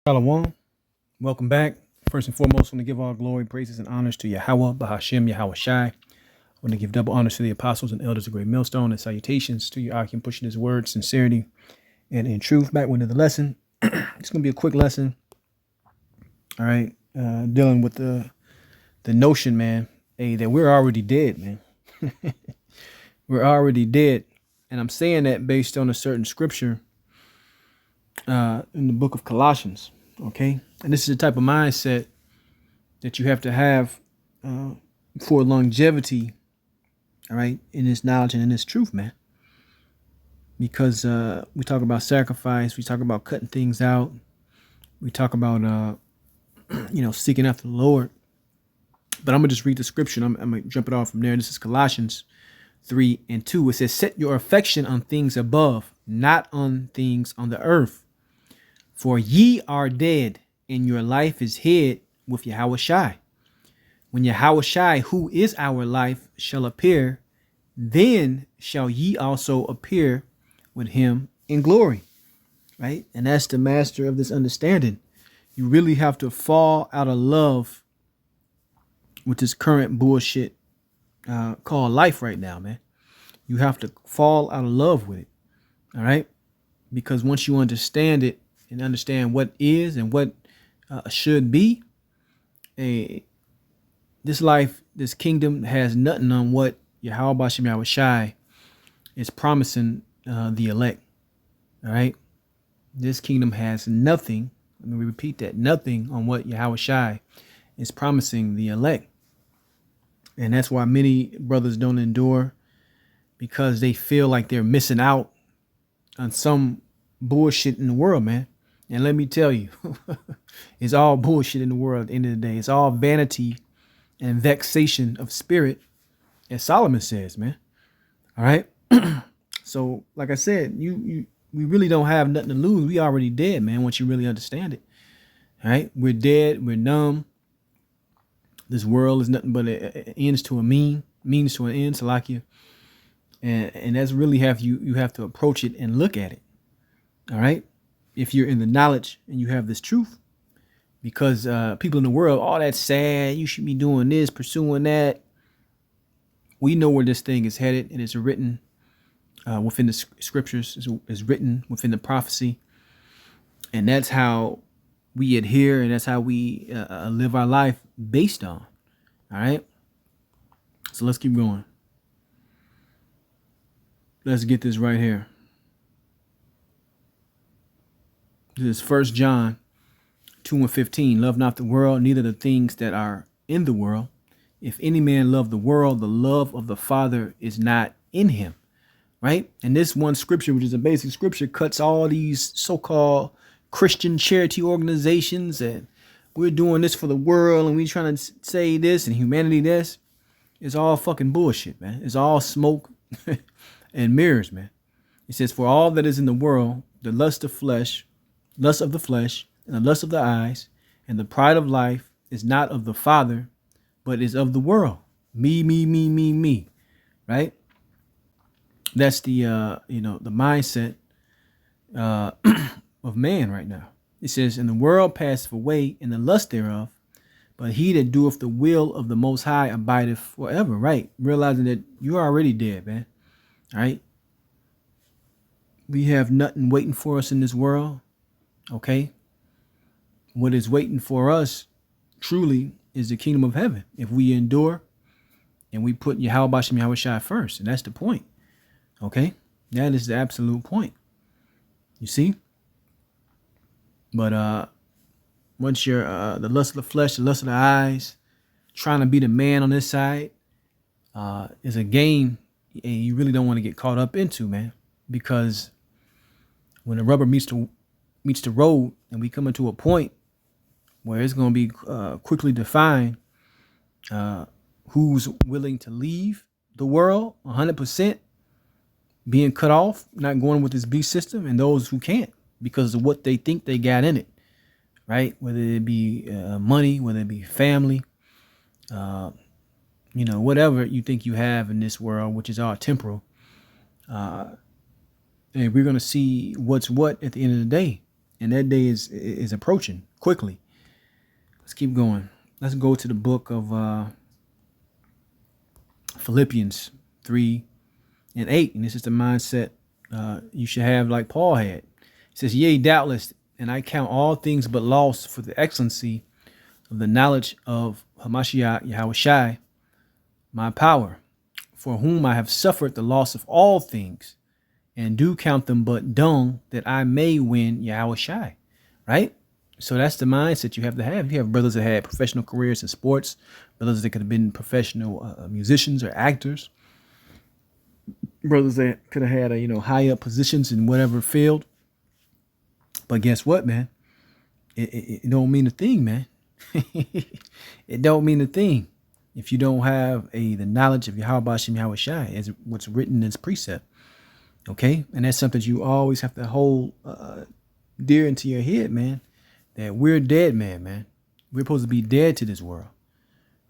Shalom. Welcome back. First and foremost, I want to give all glory, praises, and honors to Yahweh, Bahashem, Yahweh Shai. I want to give double honors to the apostles and elders of Great Millstone and salutations to your Akim pushing his word, sincerity, and in truth. Back into the lesson. It's going to be a quick lesson. All right. Dealing with the notion, man, that we're already dead, man. We're already dead. And I'm saying that based on a certain scripture in the book of Colossians. Okay. And this is the type of mindset that you have to have for longevity. All right. In this knowledge and in this truth, man. Because we talk about sacrifice. We talk about cutting things out. We talk about, seeking after the Lord. But I'm going to just read the scripture. I'm going to jump it off from there. This is Colossians 3:2. It says, set your affection on things above, not on things on the earth. For ye are dead, and your life is hid with Yahweh Shai. When Yahweh Shai, who is our life, shall appear, then shall ye also appear with him in glory. Right? And that's the master of this understanding. You really have to fall out of love with this current bullshit called life right now, man. You have to fall out of love with it. All right? Because once you understand it and understand what is and what should be, this life, this kingdom has nothing on what Yahweh Bashem Yahweh Shai is promising the elect. All right? This kingdom has nothing. Let me repeat that. Nothing on what Yahweh Shai is promising the elect. And that's why many brothers don't endure, because they feel like they're missing out on some bullshit in the world, man. And let me tell you, it's all bullshit in the world at the end of the day. It's all vanity and vexation of spirit, as Solomon says, man. All right. So, like I said, we really don't have nothing to lose. We already dead, man, once you really understand it. All right. We're dead. We're numb. This world is nothing but ends to a means to an end, Salakia. And that's really you have to approach it and look at it. All right. If you're in the knowledge and you have this truth, because people in the world, oh, that's sad. You should be doing this, pursuing that. We know where this thing is headed, and it's written within the scriptures, is written within the prophecy. And that's how we adhere, and that's how we live our life based on. All right. So let's keep going. Let's get this right here. This is 1 John 2:15. Love not the world, neither the things that are in the world. If any man love the world, the love of the Father is not in him. Right? And this one scripture, which is a basic scripture, cuts all these so-called Christian charity organizations, and we're doing this for the world, and we trying to say this and humanity this. It's all fucking bullshit, man. It's all smoke and mirrors, man. It says, for all that is in the world, the lust of the flesh, and the lust of the eyes, and the pride of life is not of the Father, but is of the world. Me. Right? That's the the mindset of man right now. It says, and the world passeth away, and the lust thereof, but he that doeth the will of the Most High abideth forever. Right? Realizing that you're already dead, man. All right? We have nothing waiting for us in this world. Okay? What is waiting for us truly is the kingdom of heaven. If we endure and we put Yahweh Bashem Yahweh Shai first. And that's the point. Okay? That is the absolute point. You see? But once you're the lust of the flesh, the lust of the eyes, trying to be the man on this side is a game and you really don't want to get caught up into, man. Because when the rubber meets the road and we come into a point where it's going to be quickly defined who's willing to leave the world 100%, being cut off, not going with this beast system, and those who can't because of what they think they got in it, right? Whether it be money, whether it be family, whatever you think you have in this world, which is all temporal. And we're going to see what's what at the end of the day. And that day is approaching quickly. Let's keep going. Let's go to the book of Philippians 3:8. And this is the mindset you should have like Paul had. It says, yea, doubtless, and I count all things but loss for the excellency of the knowledge of Hamashiach Yahushai, my power, for whom I have suffered the loss of all things, and do count them but dung, that I may win Yahushai. Right? So that's the mindset you have to have. You have brothers that had professional careers in sports, brothers that could have been professional musicians or actors, brothers that could have had high up positions in whatever field. But guess what, man? It don't mean a thing, man. It don't mean a thing if you don't have the knowledge of Yahweh Bashem Yahushai as what's written in this precept. Okay, and that's something you always have to hold dear into your head, man. That we're dead, man. We're supposed to be dead to this world.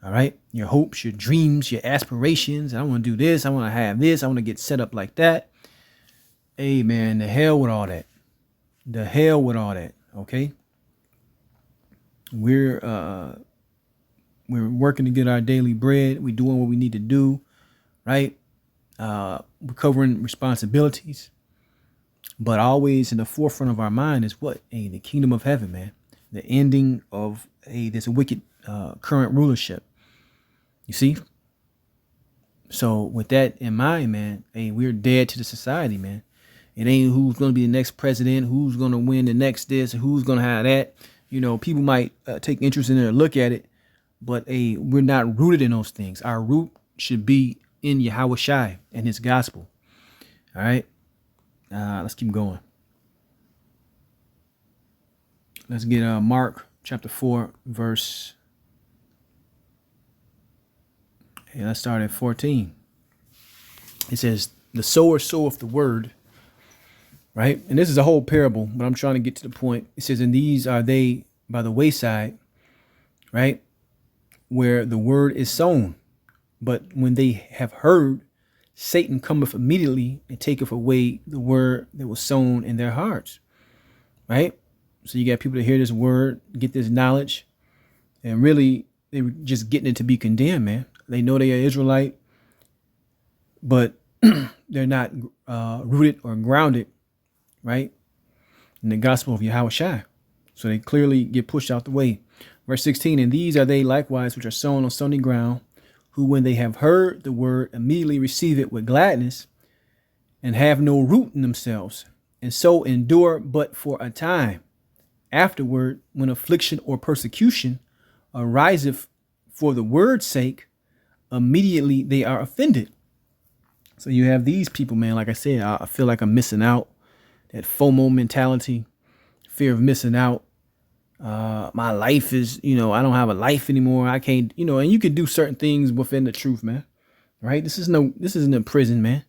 All right, your hopes, your dreams, your aspirations. I want to do this. I want to have this. I want to get set up like that. Hey, man, the hell with all that. The hell with all that. Okay. We're working to get our daily bread. We're doing what we need to do, right? We're covering responsibilities, but always in the forefront of our mind is what? The kingdom of heaven, man. The ending of this wicked current rulership. You see? So with that in mind, man, we're dead to the society, man. It ain't who's going to be the next president, who's going to win the next this, who's going to have that. People might take interest in it or look at it, but we're not rooted in those things. Our root should be in Yahushai and his gospel. All right. Let's keep going. Let's get Mark chapter 4, verse. Let's start at 14. It says, the sower soweth the word. Right. And this is a whole parable, but I'm trying to get to the point. It says, and these are they by the wayside, right, where the word is sown. But when they have heard, Satan cometh immediately and taketh away the word that was sown in their hearts. Right. So you got people that hear this word, get this knowledge, and really they were just getting it to be condemned, man. They know they are Israelite, but they're not rooted or grounded, right, in the gospel of Yahushua. So they clearly get pushed out the way. Verse 16, and these are they likewise which are sown on stony ground, who when they have heard the word immediately receive it with gladness, and have no root in themselves, and so endure but for a time. Afterward, when affliction or persecution ariseth for the word's sake, immediately they are offended. So you have these people, man. Like I said, I feel like I'm missing out. That FOMO mentality, fear of missing out. My life is, I don't have a life anymore. I can't, and you can do certain things within the truth, man. Right? This isn't a prison, man.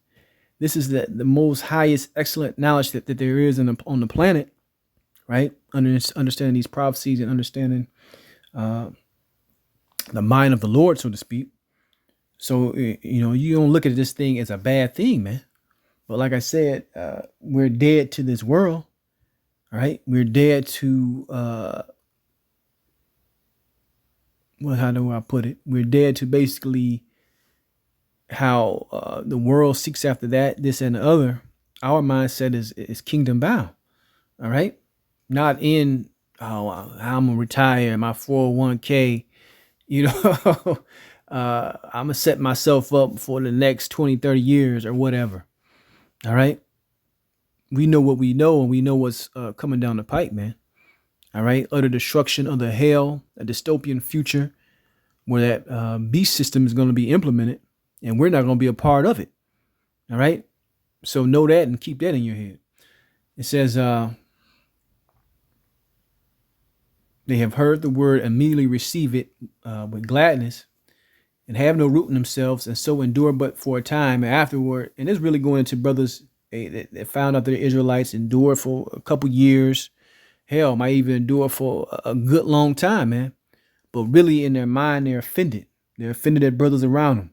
This is the most highest excellent knowledge that there is on the planet. Right? Understanding these prophecies and understanding the mind of the Lord, so to speak. So, you don't look at this thing as a bad thing, man. But like I said, we're dead to this world. All right. We're dead to, how do I put it? We're dead to basically how the world seeks after that, this and the other. Our mindset is kingdom bound. All right. Not in, how I'm going to retire, my 401k, I'm going to set myself up for the next 20, 30 years or whatever. All right. We know what we know, and we know what's coming down the pipe, man. All right. Utter destruction of the hell, a dystopian future where that beast system is going to be implemented, and we're not going to be a part of it. All right. So know that and keep that in your head. It says, they have heard the word, immediately receive it with gladness, and have no root in themselves, and so endure but for a time. And afterward, and it's really going into brothers that found out that the Israelites endure for a couple years. Hell, might even endure for a good long time, man. But really in their mind, they're offended. They're offended at brothers around them.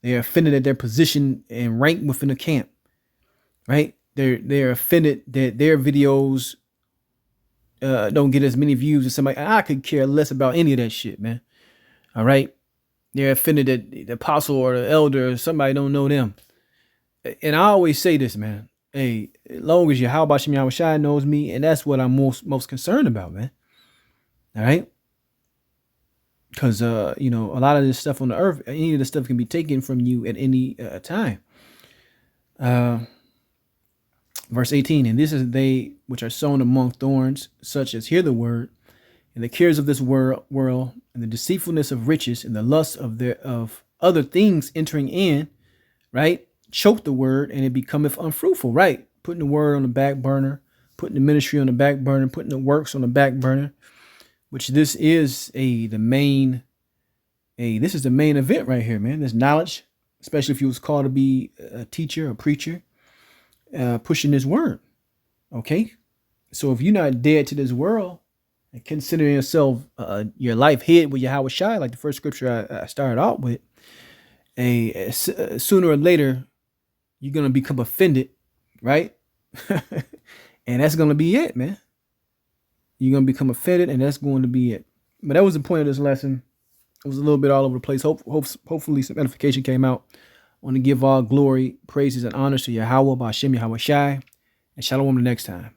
They're offended at their position and rank within the camp, right? They're offended that their videos don't get as many views as somebody. I could care less about any of that shit, man. All right. They're offended that the apostle or the elder or somebody don't know them. And I always say this, man. Hey, as long as Yahweh Shem Yahweh Shai knows me, and that's what I'm most concerned about, man. All right. Because a lot of this stuff on the earth, any of this stuff can be taken from you at any time. Verse 18, and this is they which are sown among thorns, such as hear the word, and the cares of this world, and the deceitfulness of riches, and the lust of other things entering in, right, choke the word, and it becometh unfruitful, right? Putting the word on the back burner, putting the ministry on the back burner, putting the works on the back burner, which this is the main event right here, man. This knowledge, especially if you was called to be a teacher, a preacher, pushing this word. Okay. So if you're not dead to this world and considering yourself, your life hid with Yahweh Shai, like the first scripture I started out with, sooner or later, you're going to become offended, right? And that's going to be it, man. You're going to become offended, and that's going to be it. But that was the point of this lesson. It was a little bit all over the place. Hopefully some edification came out. I want to give all glory, praises, and honors to Yahweh, Ba'ashem Yahweh Shai, and shalom the next time.